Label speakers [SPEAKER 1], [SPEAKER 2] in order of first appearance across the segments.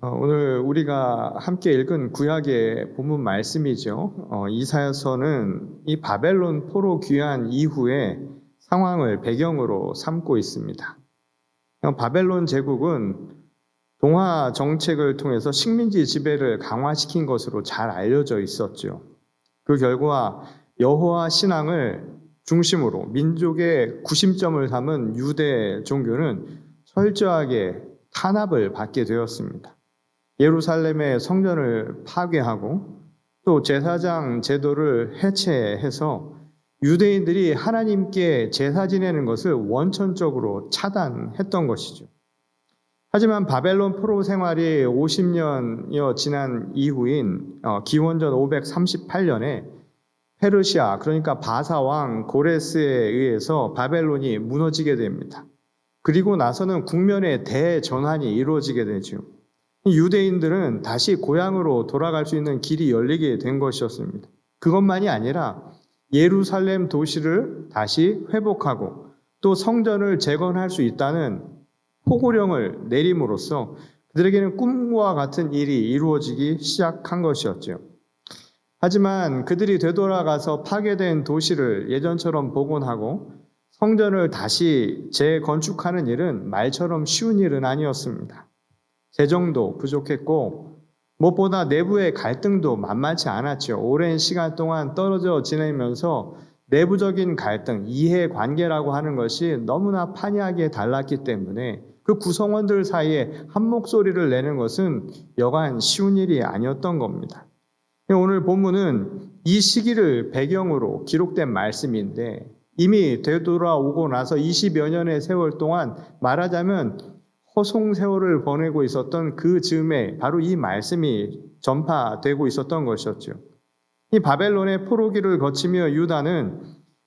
[SPEAKER 1] 오늘 우리가 함께 읽은 구약의 본문 말씀이죠. 이사야서는 이 바벨론 포로 귀환 이후의 상황을 배경으로 삼고 있습니다. 바벨론 제국은 동화 정책을 통해서 식민지 지배를 강화시킨 것으로 잘 알려져 있었죠. 그 결과 여호와 신앙을 중심으로 민족의 구심점을 삼은 유대 종교는 철저하게 탄압을 받게 되었습니다. 예루살렘의 성전을 파괴하고 또 제사장 제도를 해체해서 유대인들이 하나님께 제사 지내는 것을 원천적으로 차단했던 것이죠. 하지만 바벨론 포로 생활이 50년여 지난 이후인 기원전 538년에 페르시아, 그러니까 바사 왕 고레스에 의해서 바벨론이 무너지게 됩니다. 그리고 나서는 국면의 대전환이 이루어지게 되죠. 유대인들은 다시 고향으로 돌아갈 수 있는 길이 열리게 된 것이었습니다. 그것만이 아니라 예루살렘 도시를 다시 회복하고 또 성전을 재건할 수 있다는 포고령을 내림으로써 그들에게는 꿈과 같은 일이 이루어지기 시작한 것이었죠. 하지만 그들이 되돌아가서 파괴된 도시를 예전처럼 복원하고 성전을 다시 재건축하는 일은 말처럼 쉬운 일은 아니었습니다. 재정도 부족했고 무엇보다 내부의 갈등도 만만치 않았죠. 오랜 시간 동안 떨어져 지내면서 내부적인 갈등, 이해관계라고 하는 것이 너무나 판이하게 달랐기 때문에 그 구성원들 사이에 한 목소리를 내는 것은 여간 쉬운 일이 아니었던 겁니다. 오늘 본문은 이 시기를 배경으로 기록된 말씀인데 이미 되돌아오고 나서 20여 년의 세월 동안 말하자면 허송 세월을 보내고 있었던 그 즈음에 바로 이 말씀이 전파되고 있었던 것이었죠. 이 바벨론의 포로기를 거치며 유다는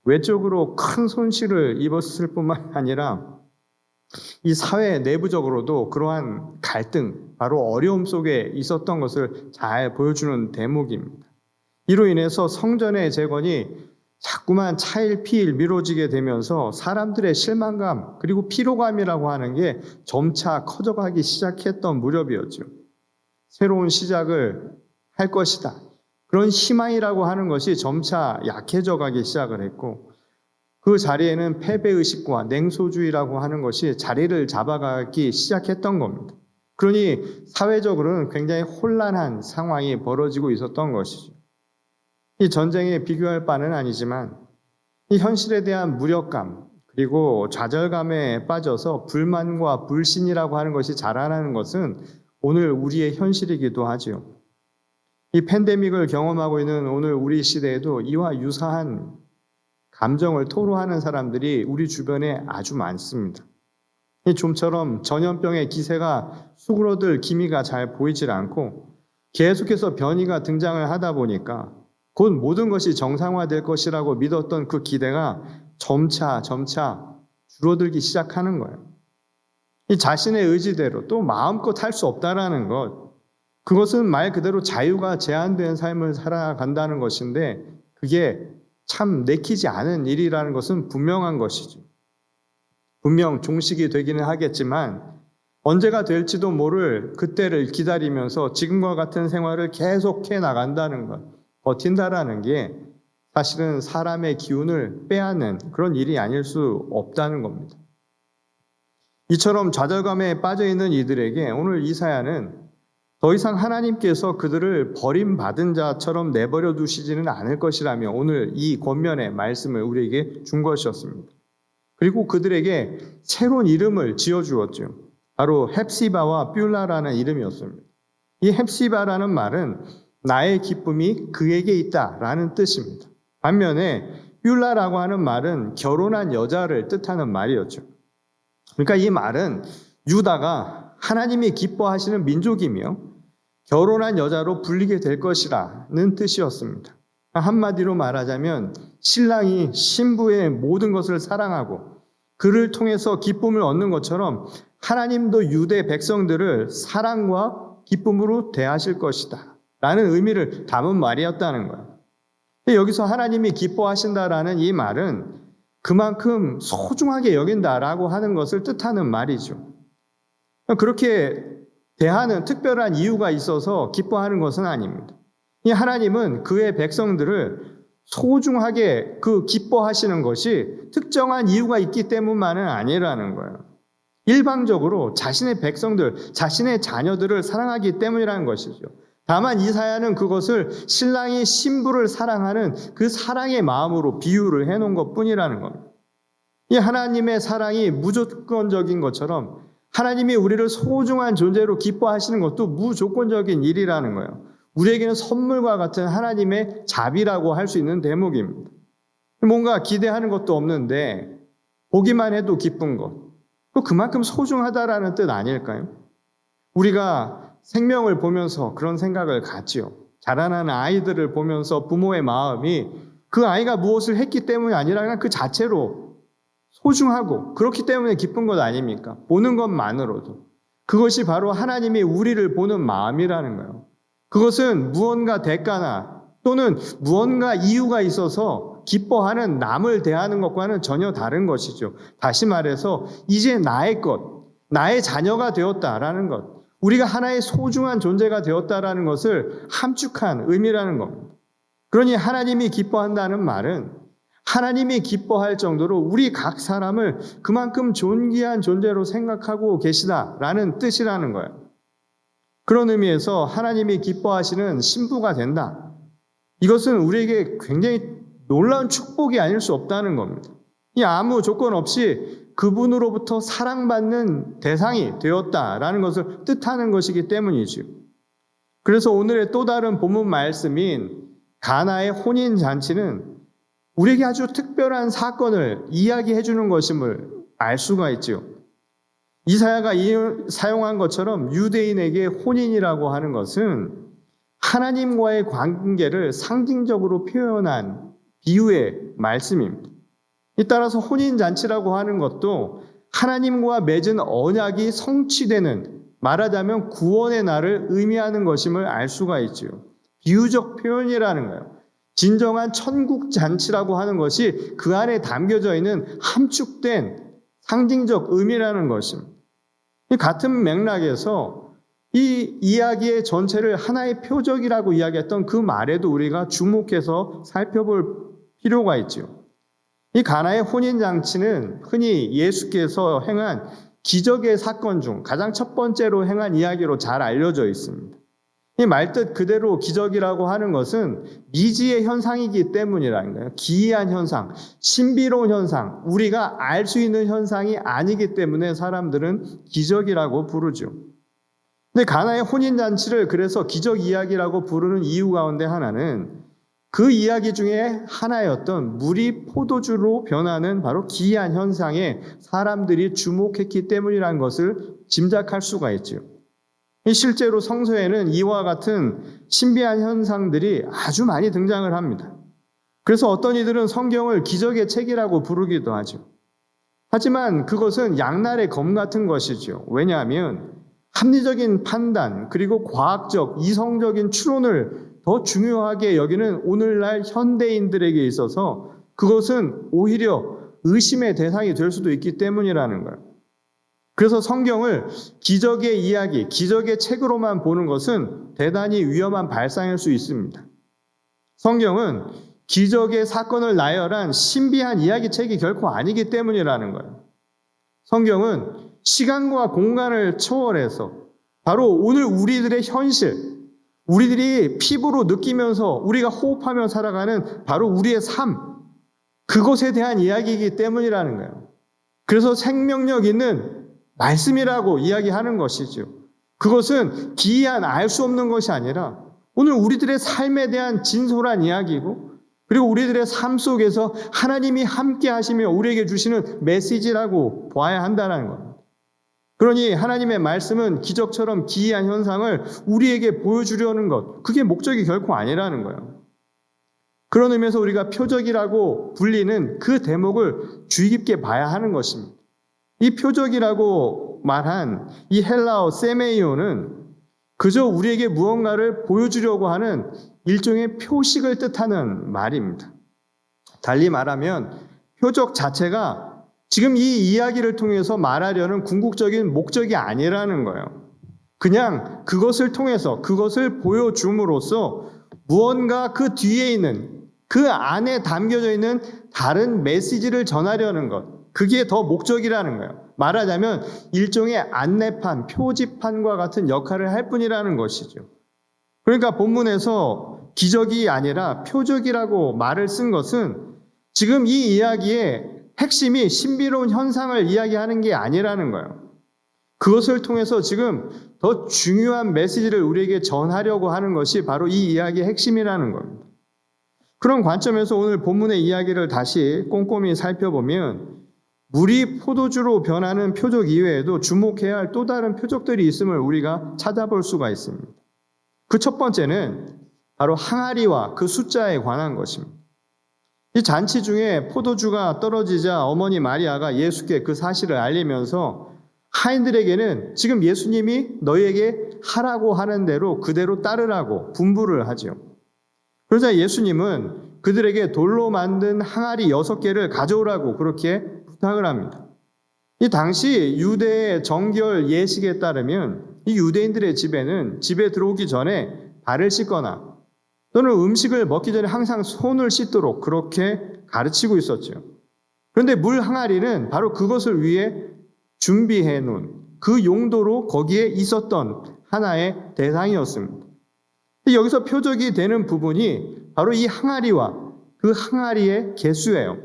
[SPEAKER 1] 외적으로 큰 손실을 입었을 뿐만 아니라 이 사회 내부적으로도 그러한 갈등, 바로 어려움 속에 있었던 것을 잘 보여주는 대목입니다. 이로 인해서 성전의 재건이 자꾸만 차일피일 미뤄지게 되면서 사람들의 실망감 그리고 피로감이라고 하는 게 점차 커져가기 시작했던 무렵이었죠. 새로운 시작을 할 것이다. 그런 희망이라고 하는 것이 점차 약해져 가기 시작을 했고 그 자리에는 패배의식과 냉소주의라고 하는 것이 자리를 잡아가기 시작했던 겁니다. 그러니 사회적으로는 굉장히 혼란한 상황이 벌어지고 있었던 것이죠. 이 전쟁에 비교할 바는 아니지만 이 현실에 대한 무력감 그리고 좌절감에 빠져서 불만과 불신이라고 하는 것이 자라나는 것은 오늘 우리의 현실이기도 하죠. 이 팬데믹을 경험하고 있는 오늘 우리 시대에도 이와 유사한 감정을 토로하는 사람들이 우리 주변에 아주 많습니다. 이 좀처럼 전염병의 기세가 수그러들 기미가 잘 보이질 않고 계속해서 변이가 등장을 하다 보니까 곧 모든 것이 정상화될 것이라고 믿었던 그 기대가 점차 줄어들기 시작하는 거예요. 이 자신의 의지대로 또 마음껏 할 수 없다라는 것, 그것은 말 그대로 자유가 제한된 삶을 살아간다는 것인데 그게 참 내키지 않은 일이라는 것은 분명한 것이죠. 분명 종식이 되기는 하겠지만 언제가 될지도 모를 그때를 기다리면서 지금과 같은 생활을 계속해 나간다는 것, 버틴다라는 게 사실은 사람의 기운을 빼앗는 그런 일이 아닐 수 없다는 겁니다. 이처럼 좌절감에 빠져있는 이들에게 오늘 이사야는 더 이상 하나님께서 그들을 버림받은 자처럼 내버려 두시지는 않을 것이라며 오늘 이 권면의 말씀을 우리에게 준 것이었습니다. 그리고 그들에게 새로운 이름을 지어주었죠. 바로 헵시바와 뷸라라는 이름이었습니다. 이 헵시바라는 말은 나의 기쁨이 그에게 있다라는 뜻입니다. 반면에 뷸라라고 하는 말은 결혼한 여자를 뜻하는 말이었죠. 그러니까 이 말은 유다가 하나님이 기뻐하시는 민족이며 결혼한 여자로 불리게 될 것이라는 뜻이었습니다. 한마디로 말하자면 신랑이 신부의 모든 것을 사랑하고 그를 통해서 기쁨을 얻는 것처럼 하나님도 유대 백성들을 사랑과 기쁨으로 대하실 것이다 라는 의미를 담은 말이었다는 거예요. 여기서 하나님이 기뻐하신다라는 이 말은 그만큼 소중하게 여긴다라고 하는 것을 뜻하는 말이죠. 그렇게 대하는 특별한 이유가 있어서 기뻐하는 것은 아닙니다. 이 하나님은 그의 백성들을 소중하게 기뻐하시는 것이 특정한 이유가 있기 때문만은 아니라는 거예요. 일방적으로 자신의 백성들, 자신의 자녀들을 사랑하기 때문이라는 것이죠. 다만 이사야는 그것을 신랑이 신부를 사랑하는 그 사랑의 마음으로 비유를 해놓은 것뿐이라는 겁니다. 이 하나님의 사랑이 무조건적인 것처럼 하나님이 우리를 소중한 존재로 기뻐하시는 것도 무조건적인 일이라는 거예요. 우리에게는 선물과 같은 하나님의 자비라고 할 수 있는 대목입니다. 뭔가 기대하는 것도 없는데 보기만 해도 기쁜 것, 그만큼 소중하다라는 뜻 아닐까요? 우리가 생명을 보면서 그런 생각을 갖지요. 자라나는 아이들을 보면서 부모의 마음이 그 아이가 무엇을 했기 때문이 아니라 그냥 그 자체로 소중하고 그렇기 때문에 기쁜 것 아닙니까? 보는 것만으로도. 그것이 바로 하나님이 우리를 보는 마음이라는 거예요. 그것은 무언가 대가나 또는 무언가 이유가 있어서 기뻐하는 남을 대하는 것과는 전혀 다른 것이죠. 다시 말해서 이제 나의 것, 나의 자녀가 되었다라는 것, 우리가 하나의 소중한 존재가 되었다라는 것을 함축한 의미라는 겁니다. 그러니 하나님이 기뻐한다는 말은 하나님이 기뻐할 정도로 우리 각 사람을 그만큼 존귀한 존재로 생각하고 계시다라는 뜻이라는 거예요. 그런 의미에서 하나님이 기뻐하시는 신부가 된다. 이것은 우리에게 굉장히 놀라운 축복이 아닐 수 없다는 겁니다. 이 아무 조건 없이 그분으로부터 사랑받는 대상이 되었다라는 것을 뜻하는 것이기 때문이죠. 그래서 오늘의 또 다른 본문 말씀인 가나의 혼인잔치는 우리에게 아주 특별한 사건을 이야기해 주는 것임을 알 수가 있지요. 이사야가 사용한 것처럼 유대인에게 혼인이라고 하는 것은 하나님과의 관계를 상징적으로 표현한 비유의 말씀입니다. 따라서 혼인잔치라고 하는 것도 하나님과 맺은 언약이 성취되는, 말하자면 구원의 날을 의미하는 것임을 알 수가 있지요. 비유적 표현이라는 거예요. 진정한 천국 잔치라고 하는 것이 그 안에 담겨져 있는 함축된 상징적 의미라는 것입니다. 이 같은 맥락에서 이 이야기의 전체를 하나의 표적이라고 이야기했던 그 말에도 우리가 주목해서 살펴볼 필요가 있죠. 이 가나의 혼인잔치는 흔히 예수께서 행한 기적의 사건 중 가장 첫 번째로 행한 이야기로 잘 알려져 있습니다. 이 말뜻 그대로 기적이라고 하는 것은 미지의 현상이기 때문이라는 거예요. 기이한 현상, 신비로운 현상, 우리가 알 수 있는 현상이 아니기 때문에 사람들은 기적이라고 부르죠. 근데 가나의 혼인잔치를 그래서 기적 이야기라고 부르는 이유 가운데 하나는 그 이야기 중에 하나였던 물이 포도주로 변하는 바로 기이한 현상에 사람들이 주목했기 때문이라는 것을 짐작할 수가 있죠. 실제로 성서에는 이와 같은 신비한 현상들이 아주 많이 등장을 합니다. 그래서 어떤 이들은 성경을 기적의 책이라고 부르기도 하죠. 하지만 그것은 양날의 검 같은 것이죠. 왜냐하면 합리적인 판단 그리고 과학적, 이성적인 추론을 더 중요하게 여기는 오늘날 현대인들에게 있어서 그것은 오히려 의심의 대상이 될 수도 있기 때문이라는 거예요. 그래서 성경을 기적의 이야기, 기적의 책으로만 보는 것은 대단히 위험한 발상일 수 있습니다. 성경은 기적의 사건을 나열한 신비한 이야기책이 결코 아니기 때문이라는 거예요. 성경은 시간과 공간을 초월해서 바로 오늘 우리들의 현실, 우리들이 피부로 느끼면서 우리가 호흡하며 살아가는 바로 우리의 삶, 그것에 대한 이야기이기 때문이라는 거예요. 그래서 생명력 있는 말씀이라고 이야기하는 것이죠. 그것은 기이한 알 수 없는 것이 아니라 오늘 우리들의 삶에 대한 진솔한 이야기고 그리고 우리들의 삶 속에서 하나님이 함께 하시며 우리에게 주시는 메시지라고 봐야 한다는 겁니다. 그러니 하나님의 말씀은 기적처럼 기이한 현상을 우리에게 보여주려는 것, 그게 목적이 결코 아니라는 거예요. 그런 의미에서 우리가 표적이라고 불리는 그 대목을 주의 깊게 봐야 하는 것입니다. 이 표적이라고 말한 이 헬라어 세메이오는 그저 우리에게 무언가를 보여주려고 하는 일종의 표식을 뜻하는 말입니다. 달리 말하면 표적 자체가 지금 이 이야기를 통해서 말하려는 궁극적인 목적이 아니라는 거예요. 그냥 그것을 통해서 그것을 보여줌으로써 무언가 그 뒤에 있는 그 안에 담겨져 있는 다른 메시지를 전하려는 것, 그게 더 목적이라는 거예요. 말하자면 일종의 안내판, 표지판과 같은 역할을 할 뿐이라는 것이죠. 그러니까 본문에서 기적이 아니라 표적이라고 말을 쓴 것은 지금 이 이야기의 핵심이 신비로운 현상을 이야기하는 게 아니라는 거예요. 그것을 통해서 지금 더 중요한 메시지를 우리에게 전하려고 하는 것이 바로 이 이야기의 핵심이라는 겁니다. 그런 관점에서 오늘 본문의 이야기를 다시 꼼꼼히 살펴보면 물이 포도주로 변하는 표적 이외에도 주목해야 할 또 다른 표적들이 있음을 우리가 찾아볼 수가 있습니다. 그 첫 번째는 바로 항아리와 그 숫자에 관한 것입니다. 이 잔치 중에 포도주가 떨어지자 어머니 마리아가 예수께 그 사실을 알리면서 하인들에게는 지금 예수님이 너희에게 하라고 하는 대로 그대로 따르라고 분부를 하죠. 그러자 예수님은 그들에게 돌로 만든 항아리 6개를 가져오라고 그렇게 부탁을 합니다. 이 당시 유대의 정결 예식에 따르면 이 유대인들의 집에는 집에 들어오기 전에 발을 씻거나 또는 음식을 먹기 전에 항상 손을 씻도록 그렇게 가르치고 있었죠. 그런데 물 항아리는 바로 그것을 위해 준비해 놓은 그 용도로 거기에 있었던 하나의 대상이었습니다. 여기서 표적이 되는 부분이 바로 이 항아리와 그 항아리의 개수예요.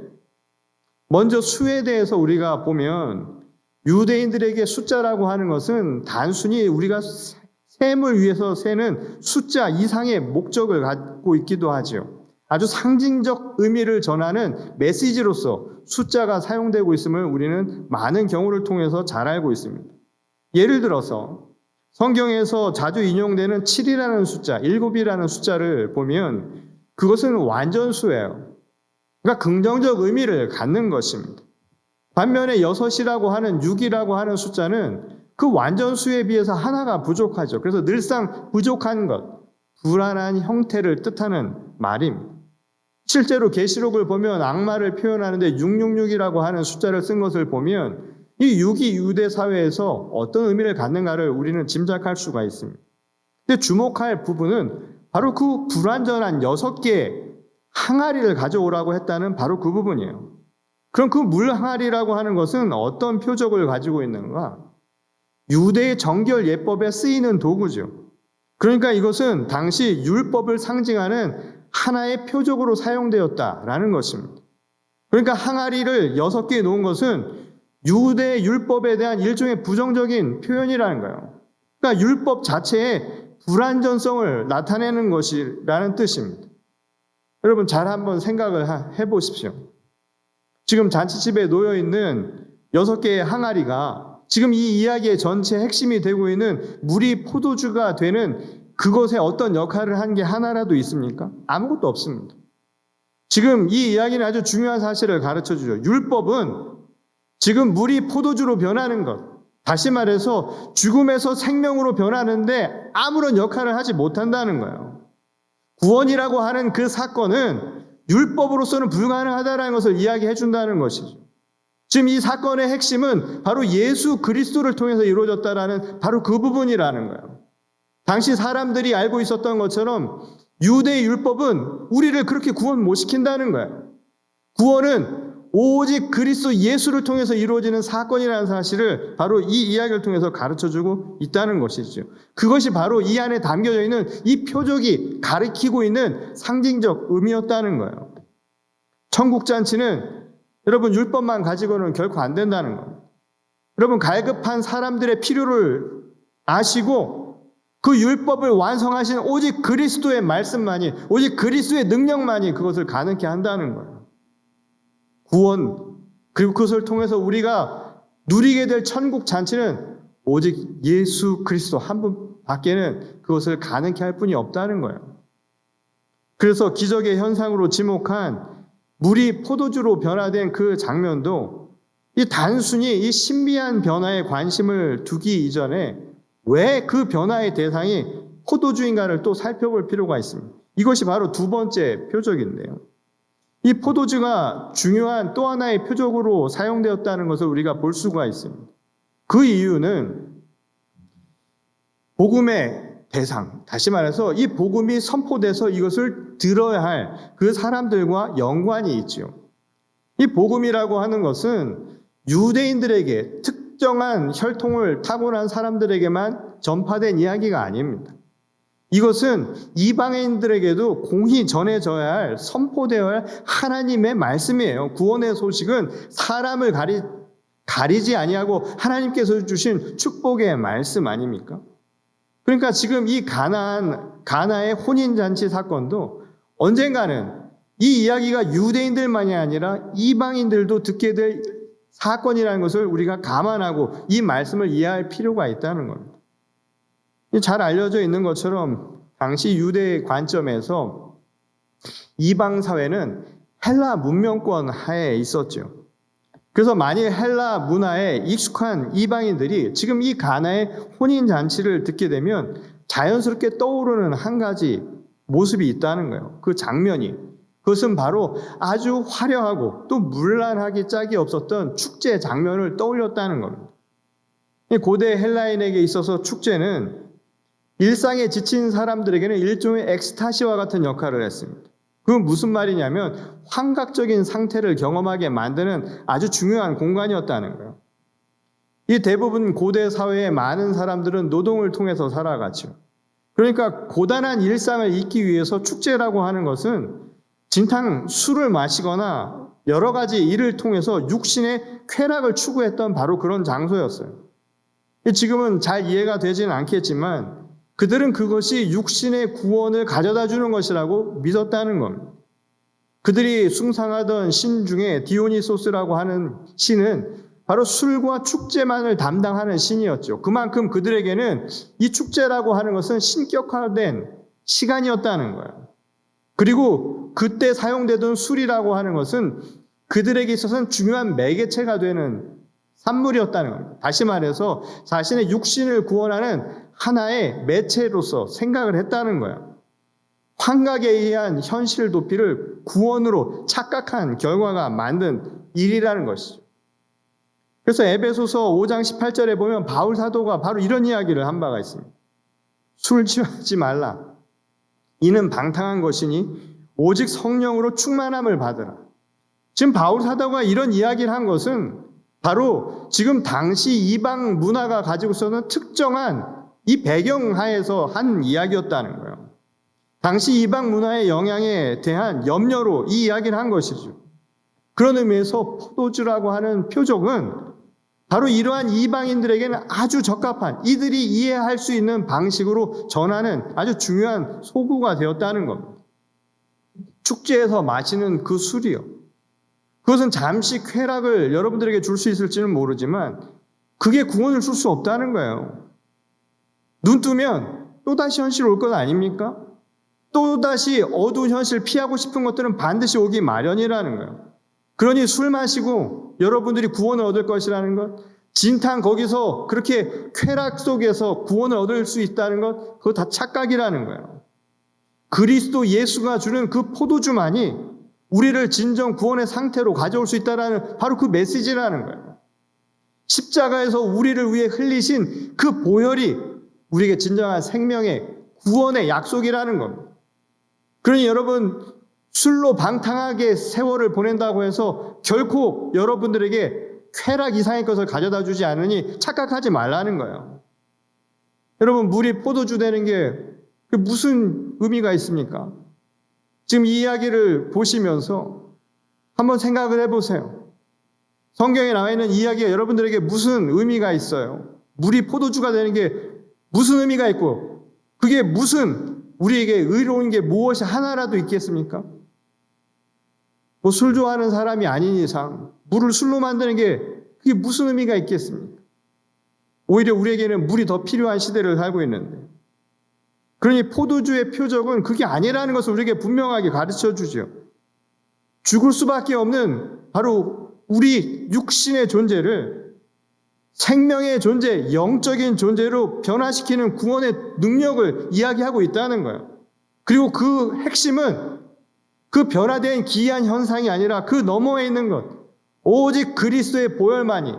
[SPEAKER 1] 먼저 수에 대해서 우리가 보면 유대인들에게 숫자라고 하는 것은 단순히 우리가 셈을 위해서 세는 숫자 이상의 목적을 갖고 있기도 하죠. 아주 상징적 의미를 전하는 메시지로서 숫자가 사용되고 있음을 우리는 많은 경우를 통해서 잘 알고 있습니다. 예를 들어서 성경에서 자주 인용되는 7이라는 숫자, 7이라는 숫자를 보면 그것은 완전수예요. 그러니까 긍정적 의미를 갖는 것입니다. 반면에 6이라고 하는 6이라고 하는 숫자는 그 완전수에 비해서 하나가 부족하죠. 그래서 늘상 부족한 것, 불안한 형태를 뜻하는 말입니다. 실제로 계시록을 보면 악마를 표현하는데 666이라고 하는 숫자를 쓴 것을 보면 이 6이 유대 사회에서 어떤 의미를 갖는가를 우리는 짐작할 수가 있습니다. 근데 주목할 부분은 바로 그 불완전한 6개의 항아리를 가져오라고 했다는 바로 그 부분이에요. 그럼 그 물 항아리라고 하는 것은 어떤 표적을 가지고 있는가? 유대의 정결 예법에 쓰이는 도구죠. 그러니까 이것은 당시 율법을 상징하는 하나의 표적으로 사용되었다라는 것입니다. 그러니까 항아리를 6개 놓은 것은 유대 율법에 대한 일종의 부정적인 표현이라는 거예요. 그러니까 율법 자체의 불완전성을 나타내는 것이라는 뜻입니다. 여러분 잘 한번 생각을 해보십시오. 지금 잔치집에 놓여있는 6개의 항아리가 지금 이 이야기의 전체 핵심이 되고 있는 물이 포도주가 되는 그것에 어떤 역할을 한 게 하나라도 있습니까? 아무것도 없습니다. 지금 이 이야기는 아주 중요한 사실을 가르쳐주죠. 율법은 지금 물이 포도주로 변하는 것, 다시 말해서 죽음에서 생명으로 변하는데 아무런 역할을 하지 못한다는 거예요. 구원이라고 하는 그 사건은 율법으로서는 불가능하다는 것을 이야기해 준다는 것이죠. 지금 이 사건의 핵심은 바로 예수 그리스도를 통해서 이루어졌다라는 바로 그 부분이라는 거예요. 당시 사람들이 알고 있었던 것처럼 유대의 율법은 우리를 그렇게 구원 못 시킨다는 거예요. 구원은 오직 그리스도 예수를 통해서 이루어지는 사건이라는 사실을 바로 이 이야기를 통해서 가르쳐주고 있다는 것이죠. 그것이 바로 이 안에 담겨져 있는 이 표적이 가리키고 있는 상징적 의미였다는 거예요. 천국잔치는 여러분 율법만 가지고는 결코 안 된다는 겁니다. 여러분 갈급한 사람들의 필요를 아시고 그 율법을 완성하신 오직 그리스도의 말씀만이, 오직 그리스도의 능력만이 그것을 가능케 한다는 거예요. 구원, 그리고 그것을 통해서 우리가 누리게 될 천국 잔치는 오직 예수 그리스도 한 분밖에는 그것을 가능케 할 뿐이 없다는 거예요. 그래서 기적의 현상으로 지목한 물이 포도주로 변화된 그 장면도 이 단순히 이 신비한 변화에 관심을 두기 이전에 왜 그 변화의 대상이 포도주인가를 또 살펴볼 필요가 있습니다. 이것이 바로 두 번째 표적인데요. 이 포도주가 중요한 또 하나의 표적으로 사용되었다는 것을 우리가 볼 수가 있습니다. 그 이유는 복음의 대상, 다시 말해서 이 복음이 선포돼서 이것을 들어야 할 그 사람들과 연관이 있죠. 이 복음이라고 하는 것은 유대인들에게 특정한 혈통을 타고난 사람들에게만 전파된 이야기가 아닙니다. 이것은 이방인들에게도 공히 전해져야 할, 선포되어야 할 하나님의 말씀이에요. 구원의 소식은 사람을 가리지 아니하고 하나님께서 주신 축복의 말씀 아닙니까? 그러니까 지금 이 가나의 혼인잔치 사건도 언젠가는 이 이야기가 유대인들만이 아니라 이방인들도 듣게 될 사건이라는 것을 우리가 감안하고 이 말씀을 이해할 필요가 있다는 겁니다. 잘 알려져 있는 것처럼 당시 유대의 관점에서 이방 사회는 헬라 문명권 하에 있었죠. 그래서 만일 헬라 문화에 익숙한 이방인들이 지금 이 가나의 혼인잔치를 듣게 되면 자연스럽게 떠오르는 한 가지 모습이 있다는 거예요. 그 장면이. 그것은 바로 아주 화려하고 또 문란하기 짝이 없었던 축제 장면을 떠올렸다는 겁니다. 고대 헬라인에게 있어서 축제는 일상에 지친 사람들에게는 일종의 엑스타시와 같은 역할을 했습니다. 그건 무슨 말이냐면 환각적인 상태를 경험하게 만드는 아주 중요한 공간이었다는 거예요. 이 대부분 고대 사회의 많은 사람들은 노동을 통해서 살아갔죠. 그러니까 고단한 일상을 잊기 위해서 축제라고 하는 것은 진탕 술을 마시거나 여러 가지 일을 통해서 육신의 쾌락을 추구했던 바로 그런 장소였어요. 지금은 잘 이해가 되지는 않겠지만 그들은 그것이 육신의 구원을 가져다 주는 것이라고 믿었다는 겁니다. 그들이 숭상하던 신 중에 디오니소스라고 하는 신은 바로 술과 축제만을 담당하는 신이었죠. 그만큼 그들에게는 이 축제라고 하는 것은 신격화된 시간이었다는 거예요. 그리고 그때 사용되던 술이라고 하는 것은 그들에게 있어서는 중요한 매개체가 되는 산물이었다는 겁니다. 다시 말해서 자신의 육신을 구원하는 하나의 매체로서 생각을 했다는 거예요. 환각에 의한 현실 도피를 구원으로 착각한 결과가 만든 일이라는 것이죠. 그래서 에베소서 5장 18절에 보면 바울 사도가 바로 이런 이야기를 한 바가 있습니다. 술 취하지 말라. 이는 방탕한 것이니 오직 성령으로 충만함을 받으라. 지금 바울 사도가 이런 이야기를 한 것은 바로 지금 당시 이방 문화가 가지고 있었던 특정한 이 배경하에서 한 이야기였다는 거예요. 당시 이방 문화의 영향에 대한 염려로 이 이야기를 한 것이죠. 그런 의미에서 포도주라고 하는 표적은 바로 이러한 이방인들에게는 아주 적합한, 이들이 이해할 수 있는 방식으로 전하는 아주 중요한 소구가 되었다는 겁니다. 축제에서 마시는 그 술이요. 그것은 잠시 쾌락을 여러분들에게 줄 수 있을지는 모르지만 그게 구원을 줄 수 없다는 거예요. 눈 뜨면 또다시 현실 올 것 아닙니까? 또다시 어두운 현실 피하고 싶은 것들은 반드시 오기 마련이라는 거예요. 그러니 술 마시고 여러분들이 구원을 얻을 것이라는 것, 진탕 거기서 그렇게 쾌락 속에서 구원을 얻을 수 있다는 것, 그거 다 착각이라는 거예요. 그리스도 예수가 주는 그 포도주만이 우리를 진정 구원의 상태로 가져올 수 있다는 바로 그 메시지라는 거예요. 십자가에서 우리를 위해 흘리신 그 보혈이 우리에게 진정한 생명의 구원의 약속이라는 겁니다. 그러니 여러분, 술로 방탕하게 세월을 보낸다고 해서 결코 여러분들에게 쾌락 이상의 것을 가져다 주지 않으니 착각하지 말라는 거예요. 여러분, 물이 포도주 되는 게 무슨 의미가 있습니까? 지금 이 이야기를 보시면서 한번 생각을 해보세요. 성경에 나와 있는 이야기가 여러분들에게 무슨 의미가 있어요? 물이 포도주가 되는 게 무슨 의미가 있고 그게 무슨 우리에게 의로운 게 무엇이 하나라도 있겠습니까? 뭐 술 좋아하는 사람이 아닌 이상 물을 술로 만드는 게 그게 무슨 의미가 있겠습니까? 오히려 우리에게는 물이 더 필요한 시대를 살고 있는데, 그러니 포도주의 표적은 그게 아니라는 것을 우리에게 분명하게 가르쳐 주죠. 죽을 수밖에 없는 바로 우리 육신의 존재를 생명의 존재, 영적인 존재로 변화시키는 구원의 능력을 이야기하고 있다는 거예요. 그리고 그 핵심은 그 변화된 기이한 현상이 아니라 그 너머에 있는 것, 오직 그리스도의 보혈만이,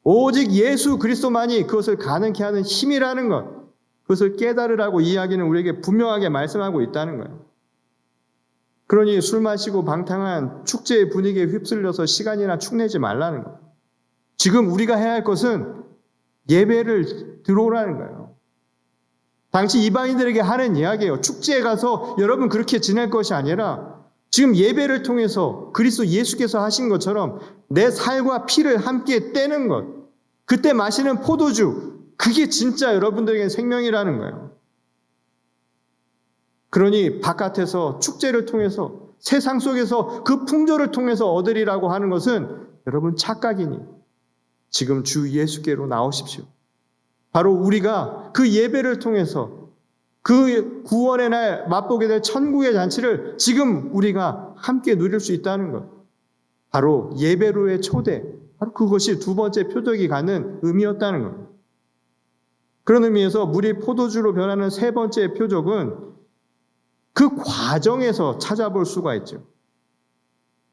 [SPEAKER 1] 오직 예수 그리스도만이 그것을 가능케 하는 힘이라는 것, 그것을 깨달으라고 이야기는 우리에게 분명하게 말씀하고 있다는 거예요. 그러니 술 마시고 방탕한 축제의 분위기에 휩쓸려서 시간이나 축내지 말라는 거예요. 지금 우리가 해야 할 것은 예배를 들어오라는 거예요. 당시 이방인들에게 하는 이야기예요. 축제에 가서 여러분 그렇게 지낼 것이 아니라 지금 예배를 통해서 그리스도 예수께서 하신 것처럼 내 살과 피를 함께 떼는 것, 그때 마시는 포도주, 그게 진짜 여러분들에게 생명이라는 거예요. 그러니 바깥에서 축제를 통해서 세상 속에서 그 풍조를 통해서 얻으리라고 하는 것은 여러분 착각이니 지금 주 예수께로 나오십시오. 바로 우리가 그 예배를 통해서 그 구원의 날 맛보게 될 천국의 잔치를 지금 우리가 함께 누릴 수 있다는 것. 바로 예배로의 초대, 바로 그것이 두 번째 표적이 갖는 의미였다는 것. 그런 의미에서 물이 포도주로 변하는 세 번째 표적은 그 과정에서 찾아볼 수가 있죠.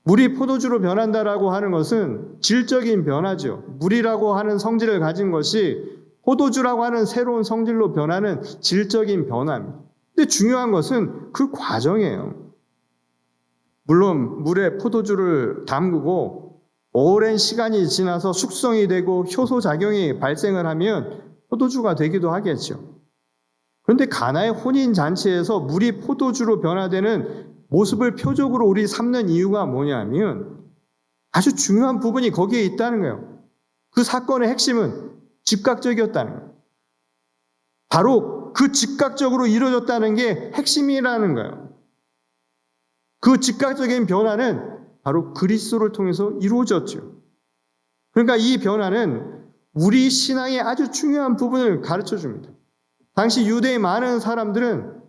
[SPEAKER 1] 물이 포도주로 변한다라고 하는 것은 질적인 변화죠. 물이라고 하는 성질을 가진 것이 포도주라고 하는 새로운 성질로 변하는 질적인 변화입니다. 근데 중요한 것은 그 과정이에요. 물론 물에 포도주를 담그고 오랜 시간이 지나서 숙성이 되고 효소작용이 발생을 하면 포도주가 되기도 하겠죠. 그런데 가나의 혼인잔치에서 물이 포도주로 변화되는 모습을 표적으로 우리 삼는 이유가 뭐냐면 아주 중요한 부분이 거기에 있다는 거예요. 그 사건의 핵심은 즉각적이었다는 거예요. 바로 그 즉각적으로 이루어졌다는 게 핵심이라는 거예요. 그 즉각적인 변화는 바로 그리스도를 통해서 이루어졌죠. 그러니까 이 변화는 우리 신앙의 아주 중요한 부분을 가르쳐 줍니다. 당시 유대의 많은 사람들은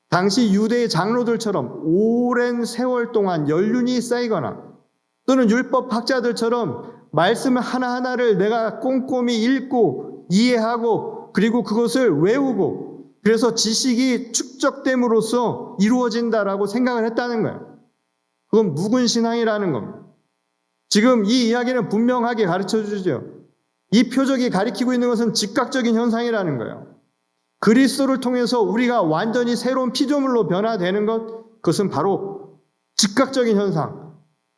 [SPEAKER 1] 당시 유대의 장로들처럼 오랜 세월 동안 연륜이 쌓이거나 또는 율법 학자들처럼 말씀 하나하나를 내가 꼼꼼히 읽고 이해하고 그리고 그것을 외우고 그래서 지식이 축적됨으로써 이루어진다라고 생각을 했다는 거예요. 그건 묵은 신앙이라는 겁니다. 지금 이 이야기는 분명하게 가르쳐 주죠. 이 표적이 가리키고 있는 것은 즉각적인 현상이라는 거예요. 그리스도를 통해서 우리가 완전히 새로운 피조물로 변화되는 것, 그것은 바로 즉각적인 현상,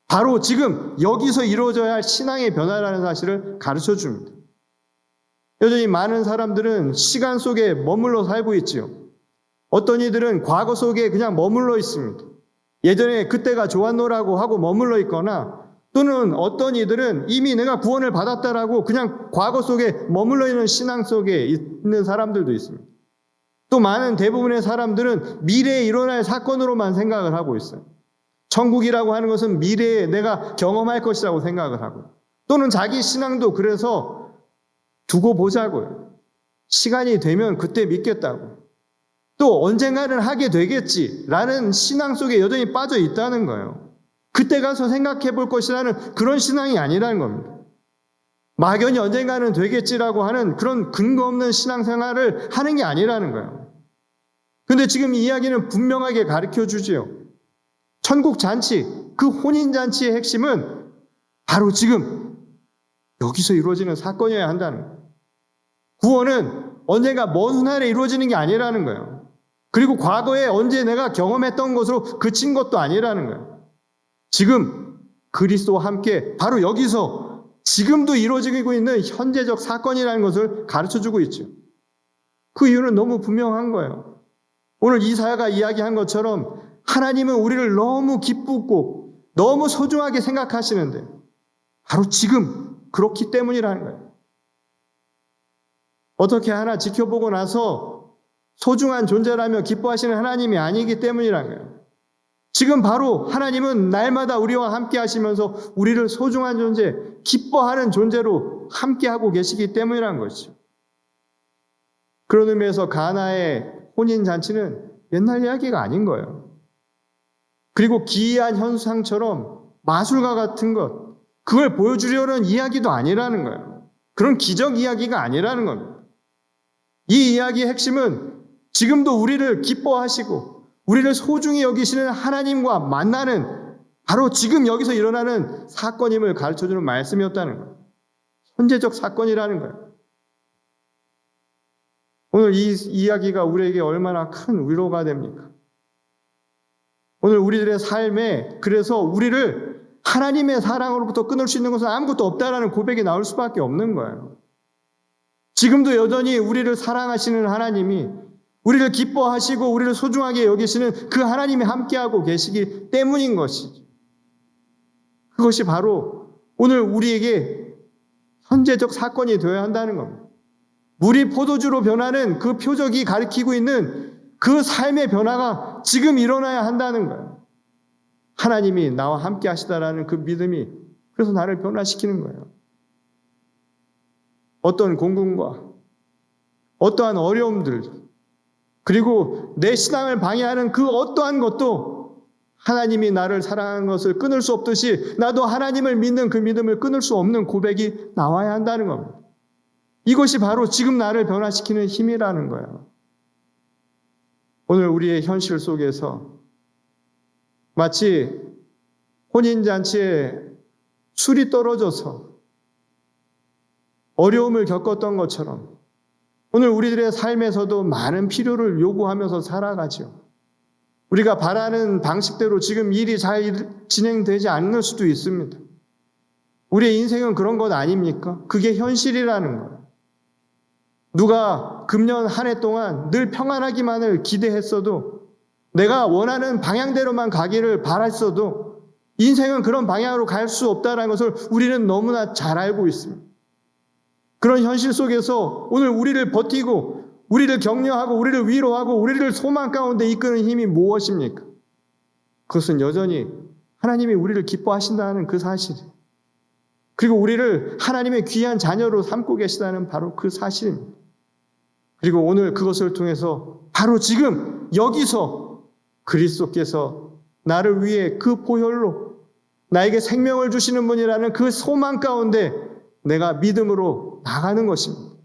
[SPEAKER 1] 바로 지금 여기서 이루어져야 할 신앙의 변화라는 사실을 가르쳐 줍니다. 여전히 많은 사람들은 시간 속에 머물러 살고 있지요. 어떤 이들은 과거 속에 그냥 머물러 있습니다. 예전에 그때가 좋았노라고 하고 머물러 있거나 또는 어떤 이들은 이미 내가 구원을 받았다라고 그냥 과거 속에 머물러 있는 신앙 속에 있는 사람들도 있습니다. 또 많은 대부분의 사람들은 미래에 일어날 사건으로만 생각을 하고 있어요. 천국이라고 하는 것은 미래에 내가 경험할 것이라고 생각을 하고 또는 자기 신앙도 그래서 두고 보자고요. 시간이 되면 그때 믿겠다고. 또 언젠가는 하게 되겠지라는 신앙 속에 여전히 빠져 있다는 거예요. 그때 가서 생각해 볼 것이라는 그런 신앙이 아니라는 겁니다. 막연히 언젠가는 되겠지라고 하는 그런 근거 없는 신앙생활을 하는 게 아니라는 거예요. 그런데 지금 이 이야기는 분명하게 가르쳐 주지요. 천국 잔치, 그 혼인 잔치의 핵심은 바로 지금 여기서 이루어지는 사건이어야 한다는 거예요. 구원은 언젠가 먼 훗날에 이루어지는 게 아니라는 거예요. 그리고 과거에 언제 내가 경험했던 것으로 그친 것도 아니라는 거예요. 지금 그리스도와 함께 바로 여기서 지금도 이루어지고 있는 현재적 사건이라는 것을 가르쳐주고 있죠. 그 이유는 너무 분명한 거예요. 오늘 이사야가 이야기한 것처럼 하나님은 우리를 너무 기쁘고 너무 소중하게 생각하시는데 바로 지금 그렇기 때문이라는 거예요. 어떻게 하나 지켜보고 나서 소중한 존재라며 기뻐하시는 하나님이 아니기 때문이라는 거예요. 지금 바로 하나님은 날마다 우리와 함께 하시면서 우리를 소중한 존재, 기뻐하는 존재로 함께하고 계시기 때문이라는 것이죠. 그런 의미에서 가나의 혼인잔치는 옛날 이야기가 아닌 거예요. 그리고 기이한 현상처럼 마술과 같은 것, 그걸 보여주려는 이야기도 아니라는 거예요. 그런 기적 이야기가 아니라는 겁니다. 이 이야기의 핵심은 지금도 우리를 기뻐하시고 우리를 소중히 여기시는 하나님과 만나는 바로 지금 여기서 일어나는 사건임을 가르쳐주는 말씀이었다는 거예요. 현재적 사건이라는 거예요. 오늘 이 이야기가 우리에게 얼마나 큰 위로가 됩니까? 오늘 우리들의 삶에 그래서 우리를 하나님의 사랑으로부터 끊을 수 있는 것은 아무것도 없다라는 고백이 나올 수밖에 없는 거예요. 지금도 여전히 우리를 사랑하시는 하나님이, 우리를 기뻐하시고 우리를 소중하게 여기시는 그 하나님이 함께하고 계시기 때문인 것이죠. 그것이 바로 오늘 우리에게 현재적 사건이 되어야 한다는 겁니다. 물이 포도주로 변하는 그 표적이 가리키고 있는 그 삶의 변화가 지금 일어나야 한다는 거예요. 하나님이 나와 함께 하시다라는 그 믿음이 그래서 나를 변화시키는 거예요. 어떤 공군과 어떠한 어려움들, 그리고 내 신앙을 방해하는 그 어떠한 것도 하나님이 나를 사랑하는 것을 끊을 수 없듯이 나도 하나님을 믿는 그 믿음을 끊을 수 없는 고백이 나와야 한다는 겁니다. 이것이 바로 지금 나를 변화시키는 힘이라는 거예요. 오늘 우리의 현실 속에서 마치 혼인잔치에 술이 떨어져서 어려움을 겪었던 것처럼 오늘 우리들의 삶에서도 많은 필요를 요구하면서 살아가죠. 우리가 바라는 방식대로 지금 일이 잘 진행되지 않을 수도 있습니다. 우리의 인생은 그런 것 아닙니까? 그게 현실이라는 거예요. 누가 금년 한 해 동안 늘 평안하기만을 기대했어도, 내가 원하는 방향대로만 가기를 바랐어도 인생은 그런 방향으로 갈 수 없다는 것을 우리는 너무나 잘 알고 있습니다. 그런 현실 속에서 오늘 우리를 버티고 우리를 격려하고 우리를 위로하고 우리를 소망 가운데 이끄는 힘이 무엇입니까? 그것은 여전히 하나님이 우리를 기뻐하신다는 그 사실, 그리고 우리를 하나님의 귀한 자녀로 삼고 계시다는 바로 그 사실입니다. 그리고 오늘 그것을 통해서 바로 지금 여기서 그리스도께서 나를 위해 그 보혈로 나에게 생명을 주시는 분이라는 그 소망 가운데 내가 믿음으로 나가는 것입니다.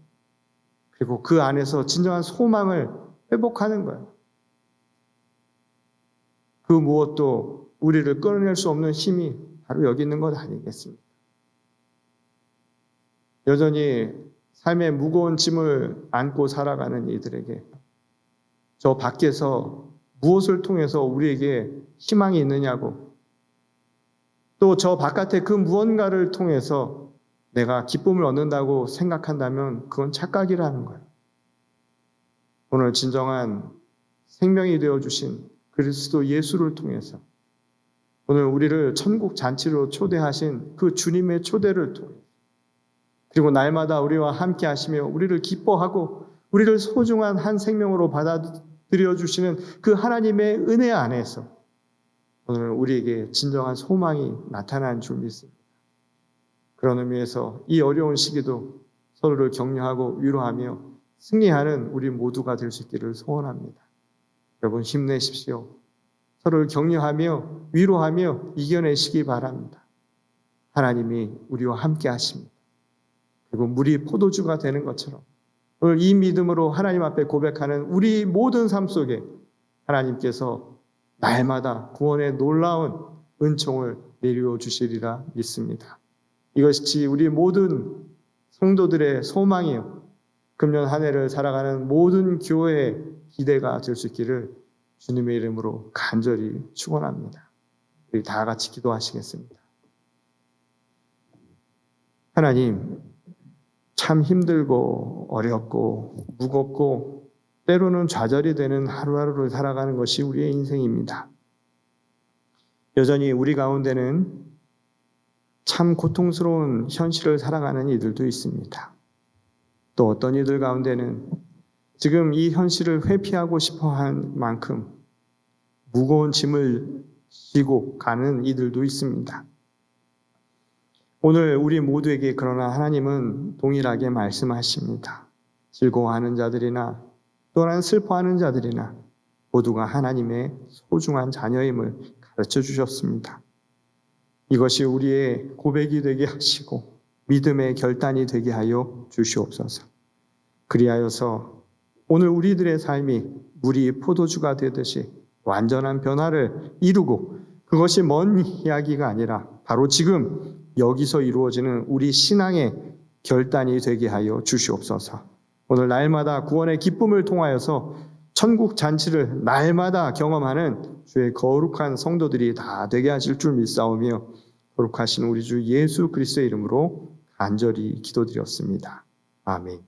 [SPEAKER 1] 그리고 그 안에서 진정한 소망을 회복하는 거예요. 그 무엇도 우리를 끌어낼 수 없는 힘이 바로 여기 있는 것 아니겠습니까? 여전히 삶의 무거운 짐을 안고 살아가는 이들에게 저 밖에서 무엇을 통해서 우리에게 희망이 있느냐고, 또 저 바깥에 그 무언가를 통해서 내가 기쁨을 얻는다고 생각한다면 그건 착각이라는 거예요. 오늘 진정한 생명이 되어주신 그리스도 예수를 통해서 오늘 우리를 천국 잔치로 초대하신 그 주님의 초대를 통해, 그리고 날마다 우리와 함께 하시며 우리를 기뻐하고 우리를 소중한 한 생명으로 받아들여 주시는 그 하나님의 은혜 안에서 오늘 우리에게 진정한 소망이 나타나는 줄 믿습니다. 그런 의미에서 이 어려운 시기도 서로를 격려하고 위로하며 승리하는 우리 모두가 될 수 있기를 소원합니다. 여러분 힘내십시오. 서로를 격려하며 위로하며 이겨내시기 바랍니다. 하나님이 우리와 함께 하십니다. 그리고 물이 포도주가 되는 것처럼 오늘 이 믿음으로 하나님 앞에 고백하는 우리 모든 삶 속에 하나님께서 날마다 구원의 놀라운 은총을 내려 주시리라 믿습니다. 이것이 우리 모든 성도들의 소망이요, 금년 한 해를 살아가는 모든 교회의 기대가 될 수 있기를 주님의 이름으로 간절히 축원합니다. 우리 다 같이 기도하시겠습니다. 하나님, 참 힘들고 어렵고 무겁고 때로는 좌절이 되는 하루하루를 살아가는 것이 우리의 인생입니다. 여전히 우리 가운데는 참 고통스러운 현실을 살아가는 이들도 있습니다. 또 어떤 이들 가운데는 지금 이 현실을 회피하고 싶어 한 만큼 무거운 짐을 지고 가는 이들도 있습니다. 오늘 우리 모두에게 그러나 하나님은 동일하게 말씀하십니다. 즐거워하는 자들이나 또한 슬퍼하는 자들이나 모두가 하나님의 소중한 자녀임을 가르쳐 주셨습니다. 이것이 우리의 고백이 되게 하시고 믿음의 결단이 되게 하여 주시옵소서. 그리하여서 오늘 우리들의 삶이 물이 포도주가 되듯이 완전한 변화를 이루고, 그것이 먼 이야기가 아니라 바로 지금 여기서 이루어지는 우리 신앙의 결단이 되게 하여 주시옵소서. 오늘 날마다 구원의 기쁨을 통하여서 천국 잔치를 날마다 경험하는 주의 거룩한 성도들이 다 되게 하실 줄 믿사오며 거룩하신 우리 주 예수 그리스도의 이름으로 간절히 기도드렸습니다. 아멘.